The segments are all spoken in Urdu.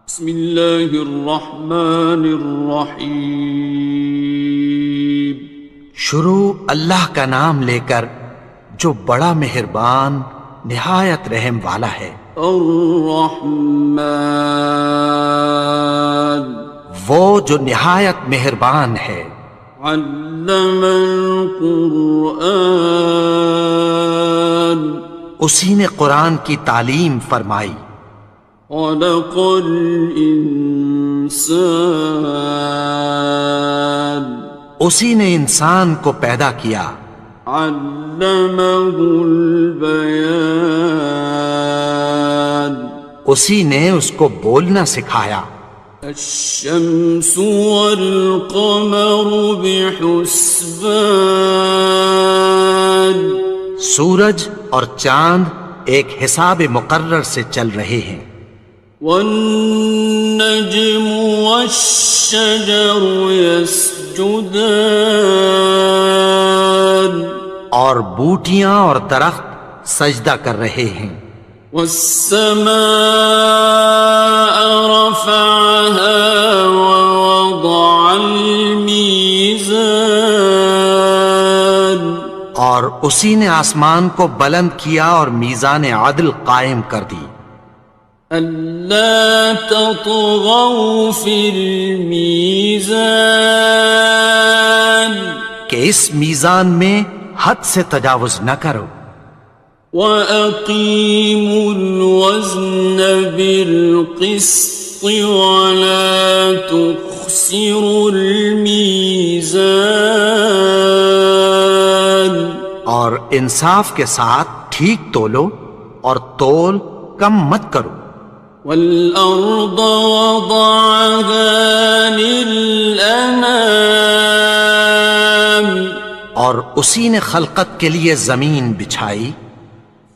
بسم اللہ الرحمن الرحیم۔ شروع اللہ کا نام لے کر جو بڑا مہربان نہایت رحم والا ہے۔ الرحمن، وہ جو نہایت مہربان ہے۔ علم القرآن، اسی نے قرآن کی تعلیم فرمائی۔ خلق الانسان، اسی نے انسان کو پیدا کیا۔ علمہ البیان، اسی نے اس کو بولنا سکھایا۔ الشمس والقمر بحسبان، سورج اور چاند ایک حساب مقرر سے چل رہے ہیں۔ والنجم والشجر يسجدان، اور بوٹیاں اور درخت سجدہ کر رہے ہیں۔ والسماء رفعها ووضع الميزان، اور اسی نے آسمان کو بلند کیا اور میزان عدل قائم کر دی۔ ألا تطغوا في الميزان، کہ اس میزان میں حد سے تجاوز نہ کرو۔ وَأَقِيمُوا الْوَزْنَ بِالْقِسْطِ وَلَا تُخْسِرُوا الْمِيزَانَ، اور انصاف کے ساتھ ٹھیک تولو اور تول کم مت کرو۔ وَالْأَرْضَ وَضَعَهَا لِلْأَنَامِ، اور اسی نے خلقت کے لیے زمین بچھائی۔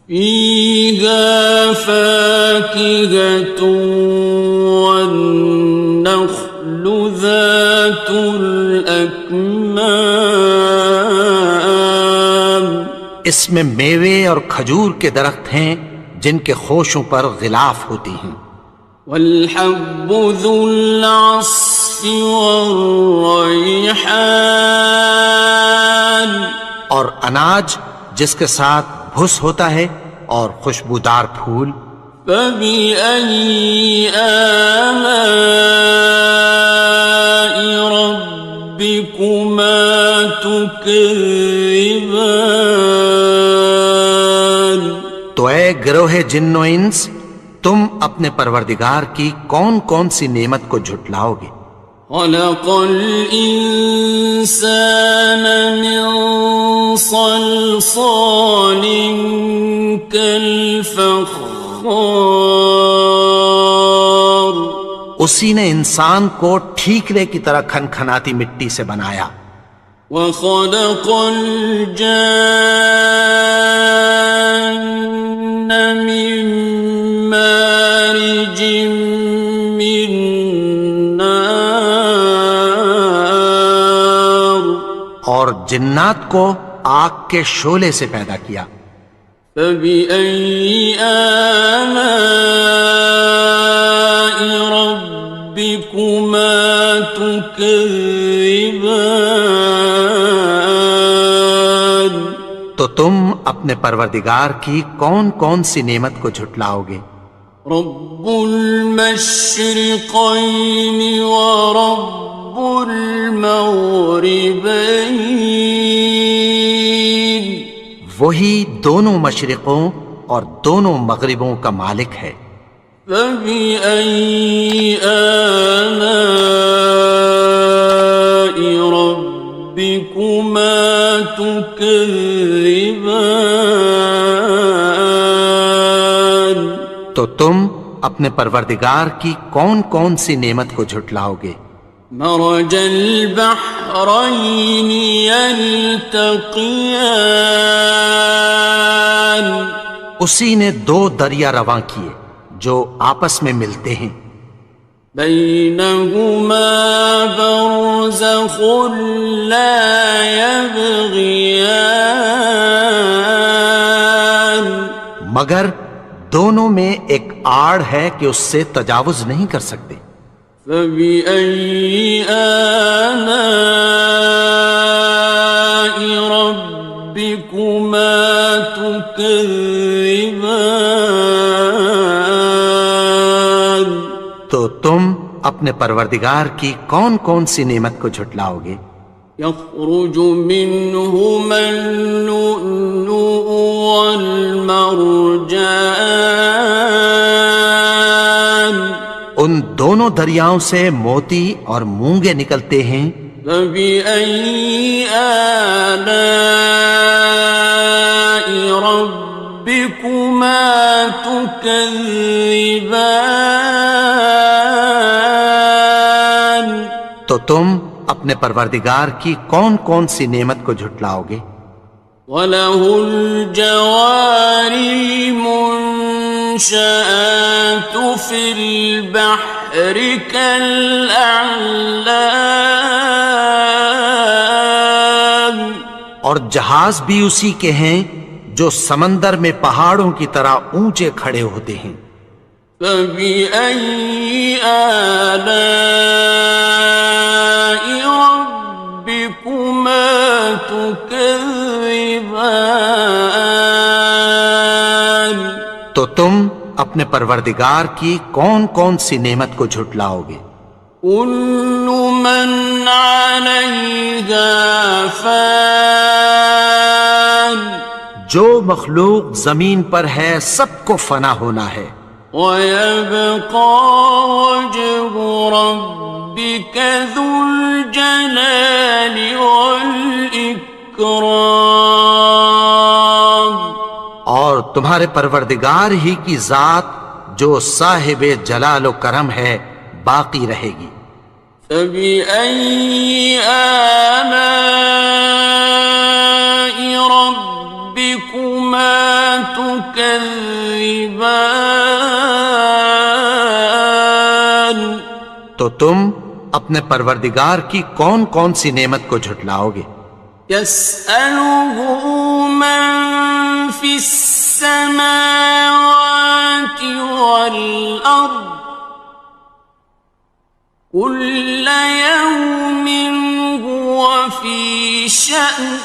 فِيهَا فَاكِهَةٌ وَالنَّخْلُ ذَاتُ الْأَكْمَامِ، اس میں میوے اور کھجور کے درخت ہیں جن کے خوشوں پر غلاف ہوتی ہیں۔ وَالْحَبُّ ذُو الْعَصْفِ وَالرَّيْحَانِ، اور اناج جس کے ساتھ بھس ہوتا ہے اور خوشبودار پھول۔ فَبِأَيِّ آلَاءِ رَبِّكُمَا تُكَذِّبَانِ، تو اے گروہ جن و انس، تم اپنے پروردگار کی کون کون سی نعمت کو جھٹلاؤ گے؟ خَلَقَ الْإِنسَانَ مِنْ صَلْصَالٍ كَالْفَخَّارِ، اسی نے انسان کو ٹھیکرے کی طرح کھنکھناتی مٹی سے بنایا۔ وَخَلَقَ الْجَانَّ مِن مَّارِجٍ مِّن نَّارٍ، اور جنات کو آگ کے شعلے سے پیدا کیا۔ فَبِأَيِّ آلَاءِ رَبِّكُمَا تُكَذِّبَانِ، تو تم اپنے پروردگار کی کون کون سی نعمت کو جھٹلاؤ گے؟ رب المشرقین ورب المغربین، وہی دونوں مشرقوں اور دونوں مغربوں کا مالک ہے۔ فَبِأَيِّ آلَاءِ رَبِّكُمَا تُكَذِّبَانِ، تو تم اپنے پروردگار کی کون کون سی نعمت کو جھٹلاؤ گے؟ مرج البحرین یلتقیان، اسی نے دو دریا رواں کیے جو آپس میں ملتے ہیں۔ بینہما برزخ لا یبغیان، مگر دونوں میں ایک آڑ ہے کہ اس سے تجاوز نہیں کر سکتے۔ فبأي آلاء ربكما تكذبان؟ تو تم اپنے پروردگار کی کون کون سی نعمت کو جھٹلاؤ گے؟ يخرج منهما اللؤلؤ والمرجان ان دونوں دریاؤں سے موتی اور مونگے نکلتے ہیں۔ فبأي آلاء ربكما تكذبان؟ تو تم اپنے پروردگار کی کون کون سی نعمت کو جھٹلاؤ گے؟ وَلَهُ الْجَوَارِ الْمُنشَآتُ فِي الْبَحْرِ كَالْأَعْلَامِ، اور جہاز بھی اسی کے ہیں جو سمندر میں پہاڑوں کی طرح اونچے کھڑے ہوتے ہیں۔ فَبِأَيِّ آلَاءِ رَبِّكُمَا تُكَذِّبَانِ؟ تو تم اپنے پروردگار کی کون کون سی نعمت کو جھٹلاؤ گے؟ كُلُّ مَنْ عَلَيْهَا فَانٍ، جو مخلوق زمین پر ہے سب کو فنا ہونا ہے۔ وَيَبْقَى وَجْهُ رَبِّكَ ذُو الْجَلَالِ وَالْإِكْرَامِ، اور تمہارے پروردگار ہی کی ذات جو صاحب جلال و کرم ہے باقی رہے گی۔ فَبِأَيِّ آلَاءِ رَبِّكُمَا تُكَذِّبَانِ؟ تو تم اپنے پروردگار کی کون کون سی نعمت کو جھٹلاؤ گے؟ يَسْأَلُهُ مَن فِي السَّمَاوَاتِ وَالْأَرْضِ كُلَّ يَوْمٍ هُوَ فِي شَأْنٍ،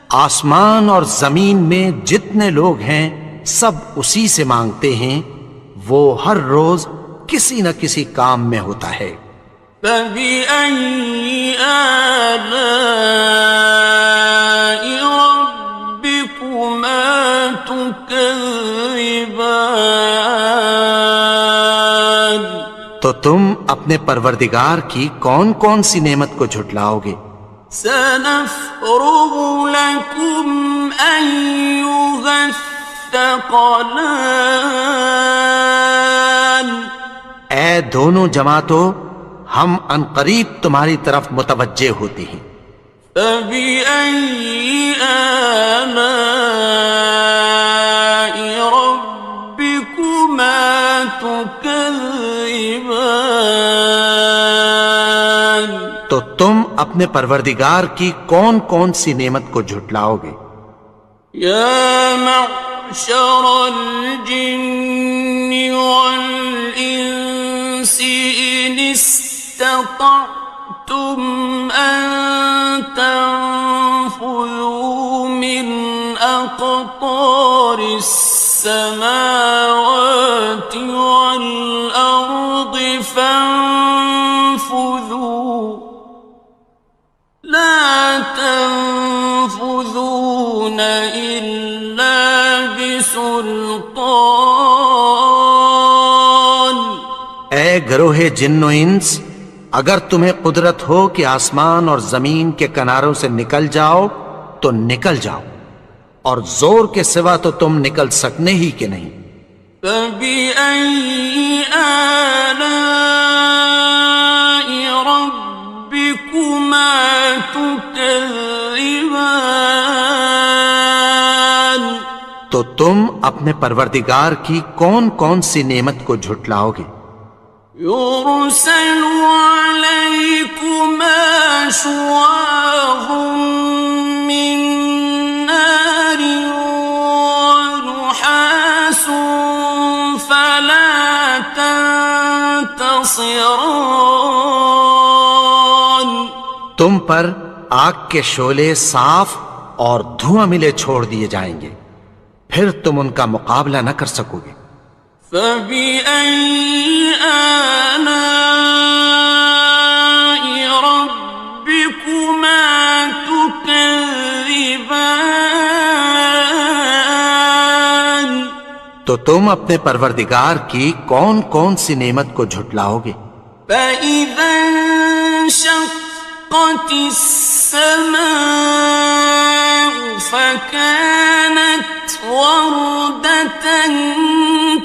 آسمان اور زمین میں جتنے لوگ ہیں سب اسی سے مانگتے ہیں، وہ ہر روز کسی نہ کسی کام میں ہوتا ہے۔ فَبِأَيِّ آلَاءِ رَبِّكُمَا تُكَذِّبَانِ؟ تو تم اپنے پروردگار کی کون کون سی نعمت کو جھٹلاؤ گے؟ سَنَفْرُغُ لَكُمْ أَيُّهَ الثَّقَلَانِ، اے دونوں جماعتوں ہم عنقریب تمہاری طرف متوجہ ہوتے ہیں۔ فَبِأَيِّ آلَاءِ رَبِّكُمَا تُكَذِّبَانِ؟ تو تم اپنے پروردگار کی کون کون سی نعمت کو جھٹلاؤ گے؟ يَا مَعْشَرَ الْجِنِّ وَالْإِنسِ إِنِ اسْتَطَعْتُمْ أَن تَنفُذُوا مِنْ أَقْطَارِ السَّمَاوَاتِ وَالْأَرْضِ فَانفُذُوا لَا تَنفُذُونَ إِلَّا بِسُلْطَانٍ۔ اے گروہ جن و انس، اگر تمہیں قدرت ہو کہ آسمان اور زمین کے کناروں سے نکل جاؤ تو نکل جاؤ، اور زور کے سوا تو تم نکل سکنے ہی کہ نہیں۔ فَبِأَيِّ آلَاءِ رَبِّكُمَا تُكَذِّبَانِ؟ تو تم اپنے پروردگار کی کون کون سی نعمت کو جھٹلاؤ گے؟ يُرْسَلُ عَلَيْكُمَا شُوَاظٌ مِّن نَّارٍ وَنُحَاسٌ فَلَا ناصران. تم پر آگ کے شعلے صاف اور دھواں ملے چھوڑ دیے جائیں گے، پھر تم ان کا مقابلہ نہ کر سکو گے۔ فَبِأَيِّ آلَاءِ رَبِّكُمَا تُكَذِّبَانِ. تو تم اپنے پروردگار کی کون کون سی نعمت کو جھٹلاؤ گے؟ فَإِذَا انشَقَّتِ السَّمَاءُ فَكَانَتْ وَرْدَةً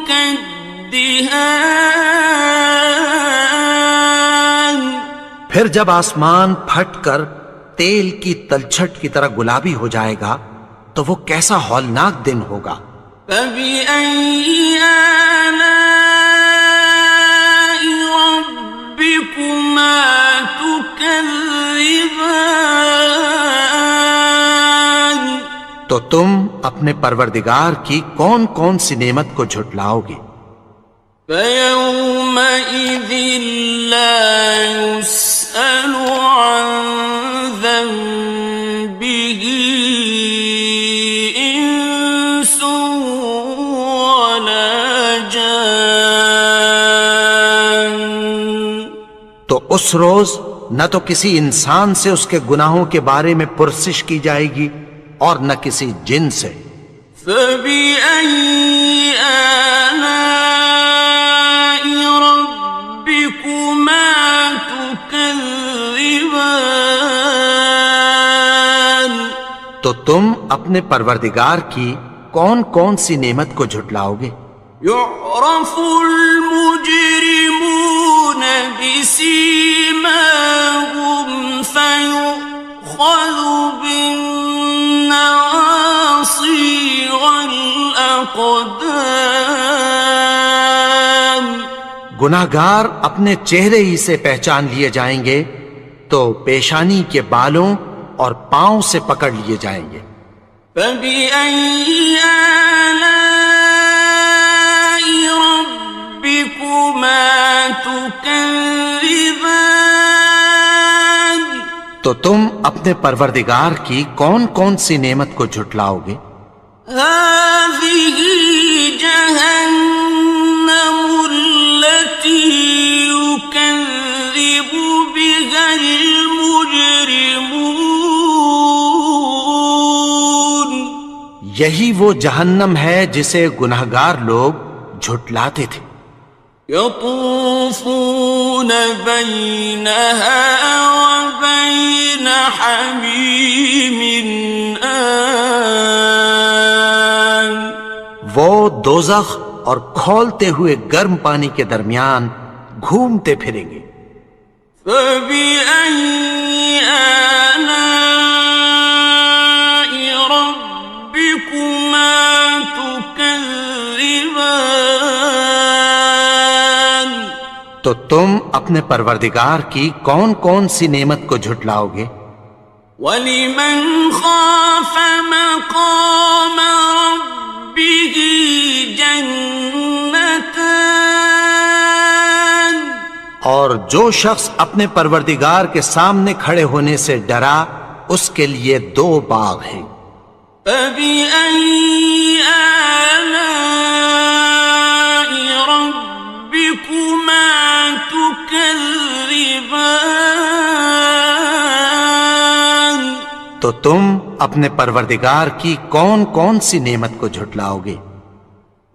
كَالدِّهَانِ. پھر جب آسمان پھٹ کر تیل کی تلچھٹ کی طرح گلابی ہو جائے گا تو وہ کیسا ہولناک دن ہوگا۔ فَبِأَيِّ آلَاءِ رَبِّكُمَا تُكَذِّبَانِ. تو تم اپنے پروردگار کی کون کون سی نعمت کو جھٹلاؤ گے؟ فَيَوْمَئِذٍ لَا يُسْأَلُ عَنْ ذَنبِهِ إِنسٌ وَلَا جَانٌ. تو اس روز نہ تو کسی انسان سے اس کے گناہوں کے بارے میں پرسش کی جائے گی اور نہ کسی جن سے۔ فَبِأَيِّ آلَاءِ رَبِّكُمَا تُكَذِّبَانِ. تو تم اپنے پروردگار کی کون کون سی نعمت کو جھٹلاؤ گے؟ يُعْرَفُ الْمُجْرِمُونَ بِسِيمَاهُمْ فَيُؤْخَذُ بِالنَّوَاصِي وَالْأَقْدَامِ. گناہگار اپنے چہرے ہی سے پہچان لیے جائیں گے تو پیشانی کے بالوں اور پاؤں سے پکڑ لیے جائیں گے۔ فَبِأَيِّ آلَاءِ رَبِّكُمَا تُكَذِّبَانِ. تو تم اپنے پروردگار کی کون کون سی نعمت کو جھٹلاؤ گے؟ هَٰذِهِ جَهَنَّمُ الَّتِي يُكَذِّبُ بِهَا الْمُجْرِمُونَ. یہی وہ جہنم ہے جسے گناہگار لوگ جھٹلاتے تھے۔ يَطُوفُونَ بَيْنَهَا وَبَيْنَ حَمِيمٍ آنٍ. وہ دوزخ اور کھولتے ہوئے گرم پانی کے درمیان گھومتے پھریں گے۔ فَبِأَيِّ آلَاءِ رَبِّكُمَا تُكَذِّبَانِ. تو تم اپنے پروردگار کی کون کون سی نعمت کو جھٹلاؤ گے؟ وَلِمَنْ خَافَ مَقَامَ رَبِّهِ جَنَّتَانِ. اور جو شخص اپنے پروردگار کے سامنے کھڑے ہونے سے ڈرا اس کے لیے دو باغ ہیں۔ فَبِأَيِّ آلَاءِ رَبِّكُمَا تُكَذِّبَانِ. تو تم اپنے پروردگار کی کون کون سی نعمت کو جھٹلاؤ گے؟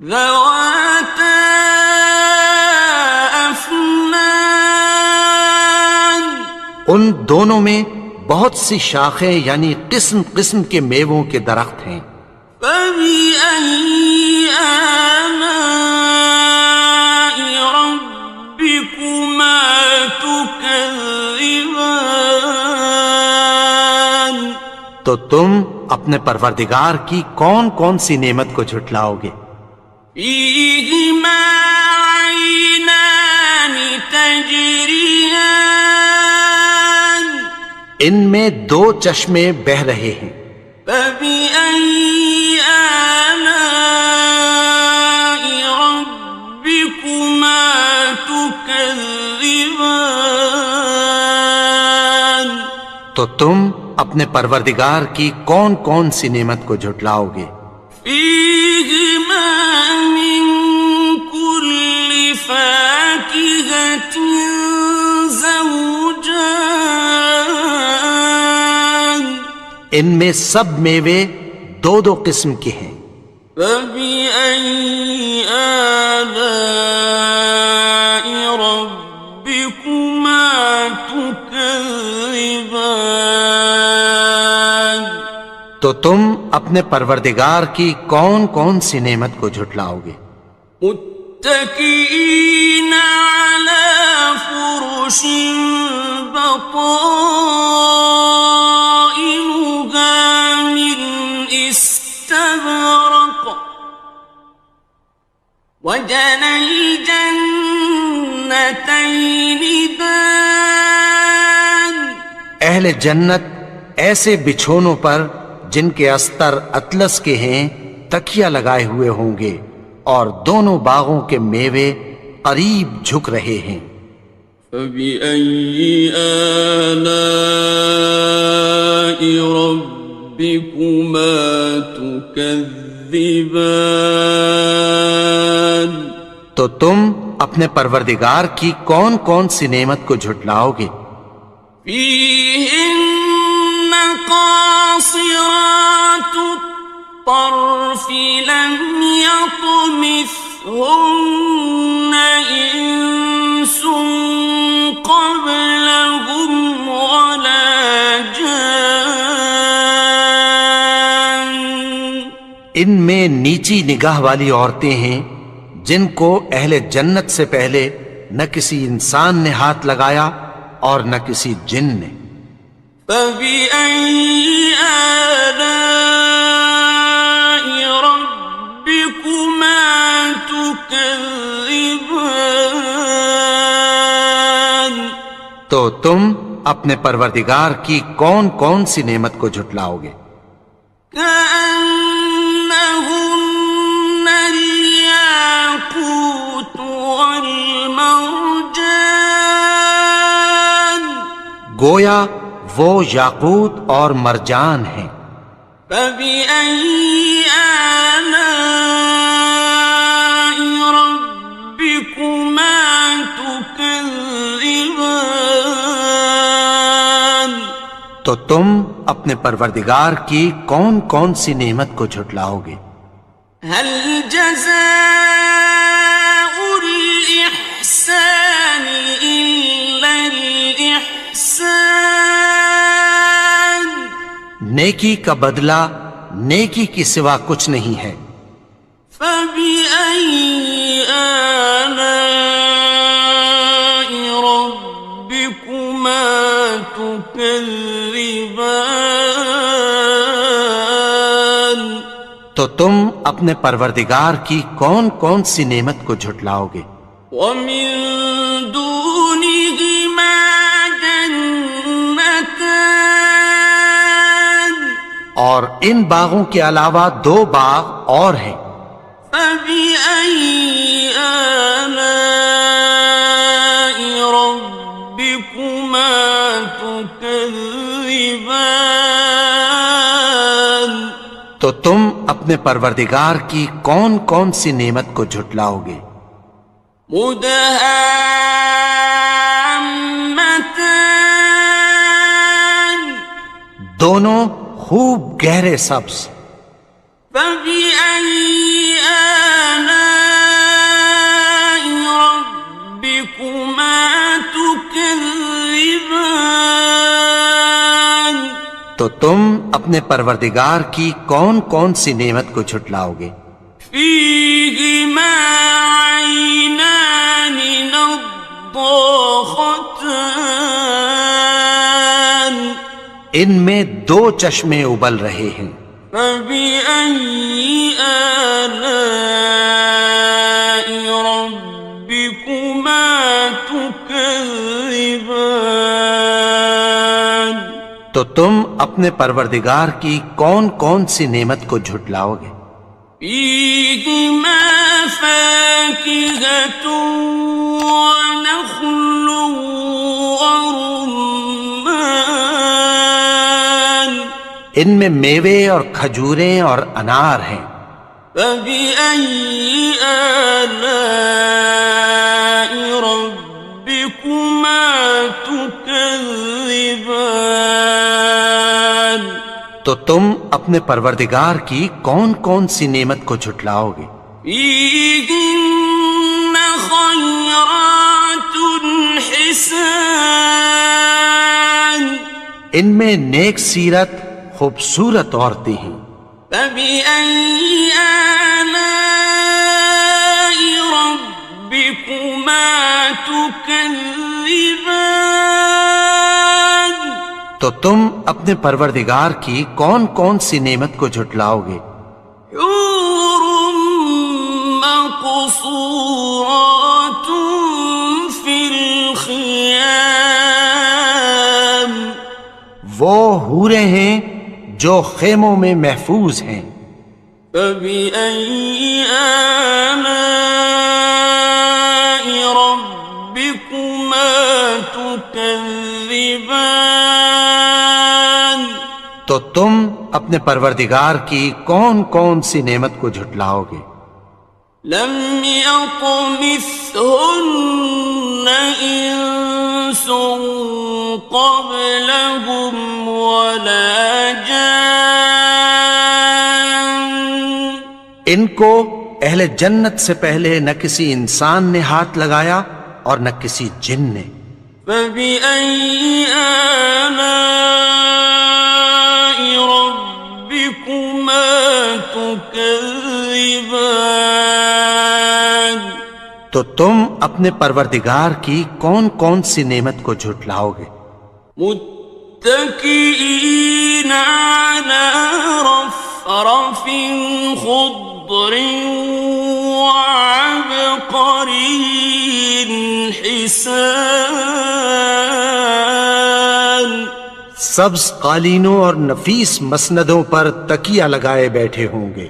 ذَوَاتَا أَفْنَانٍ. ان دونوں میں بہت سی شاخیں یعنی قسم قسم کے میووں کے درخت ہیں۔ فَبِأَيِّ آلَاءِ رَبِّكُمَا تُكَذِّبَانِ. تو تم اپنے پروردگار کی کون کون سی نعمت کو جھٹلاؤ گے؟ فِيهِمَا عَيْنَانِ تَجْرِيَانِ. ان میں دو چشمے بہہ رہے ہیں۔ فَبِأَيِّ آلَاءِ رَبِّكُمَا تُكَذِّبَانِ. تو تم اپنے پروردگار کی کون کون سی نعمت کو جھٹلاؤ گے؟ فيهما من كل فاكهة زوجان ان میں سب میوے دو دو قسم کے ہیں۔ فبأي آلاء ربكما تكذبان تو تم اپنے پروردگار کی کون کون سی نعمت کو جھٹلاؤ گے؟ متكئين على فرش بطائنها من استبرق وجنى الجنتين دان اہل جنت ایسے بچھونوں پر جن کے استر اطلس کے ہیں تکیہ لگائے ہوئے ہوں گے، اور دونوں باغوں کے میوے قریب جھک رہے ہیں۔ فبأي آلاء ربكما تكذبان تو تم اپنے پروردگار کی کون کون سی نعمت کو جھٹلاؤ گے؟ فيهن قاصرات الطرف لم يطمثهن إنس قبلهم ولا جان ان میں نیچی نگاہ والی عورتیں ہیں جن کو اہل جنت سے پہلے نہ کسی انسان نے ہاتھ لگایا اور نہ کسی جن نے۔ فبأي آلاء ربكما تكذبان تو تم اپنے پروردگار کی کون کون سی نعمت کو جھٹلاؤ گے؟ كأنهن الياقوت والمرجان گویا وہ یاقوت اور مرجان ہیں۔ فبأي آلاء ربكما تكذبان تو تم اپنے پروردگار کی کون کون سی نعمت کو جھٹلاؤ گے؟ هل جزاء الإحسان إلا الإحسان نیکی کا بدلہ نیکی کی سوا کچھ نہیں ہے۔ فبأي آلاء ربكما تكذبان تو تم اپنے پروردگار کی کون کون سی نعمت کو جھٹلاؤ گے؟ ومن دونهما جنتان اور ان باغوں کے علاوہ دو باغ اور ہیں۔ فبأي آلاء ربكما تكذبان تو تم اپنے پروردگار کی کون کون سی نعمت کو جھٹلاؤ گے؟ مدهامتان دونوں خوب گہرے سبز۔ فبأي آلاء ربكما تكذبان تو تم اپنے پروردگار کی کون کون سی نعمت کو جھٹلاؤ گے؟ فيهما عينان نضاختان ان میں دو چشمے ابل رہے ہیں۔ فبأي آلاء ربكما تكذبان تو تم اپنے پروردگار کی کون کون سی نعمت کو جھٹلاؤ گے؟ فيهما فاكهة ونخل ورمان ان میں میوے اور کھجوریں اور انار ہیں۔ فبأي آلاء ربكما تكذبان؟ تو تم اپنے پروردگار کی کون کون سی نعمت کو جھٹلاؤ گے؟ فيهن خيرات حسان، ان میں نیک سیرت خوبصورت عورتیں ہیں۔ فبأي آلاء ربكما تكذبان؟ تو تم اپنے پروردگار کی کون کون سی نعمت کو جھٹلاؤ گے؟ حور مقصورات في الخيام، وہ حوریں ہیں جو خیموں میں محفوظ ہیں۔ فبأي آلاء ربكما تكذبان؟ تو تم اپنے پروردگار کی کون کون سی نعمت کو جھٹلاؤ گے؟ لم يطمثهن إنس قبلهم ولا جان، ان کو اہل جنت سے پہلے نہ کسی انسان نے ہاتھ لگایا اور نہ کسی جن نے۔ فبأي آلاء ربكما تكذبان؟ تو تم اپنے پروردگار کی کون کون سی نعمت کو جھٹلاؤ گے؟ متكئين على رفرف خضر وعبقري حسان، سبز قالینوں اور نفیس مسندوں پر تکیہ لگائے بیٹھے ہوں گے۔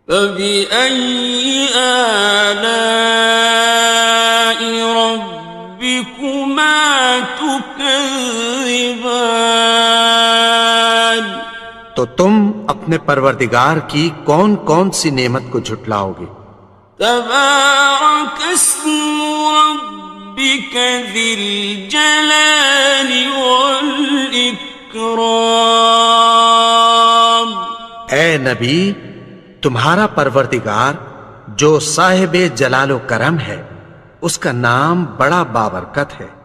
فبأي آلاء ربكما تكذبان؟ تو تم اپنے پروردگار کی کون کون سی نعمت کو جھٹلاؤ گے؟ تبارك اسم ربك ذي الجلال والإكرام۔ اے نبی، تمہارا پروردگار جو صاحب جلال و کرم ہے، اس کا نام بڑا بابرکت ہے۔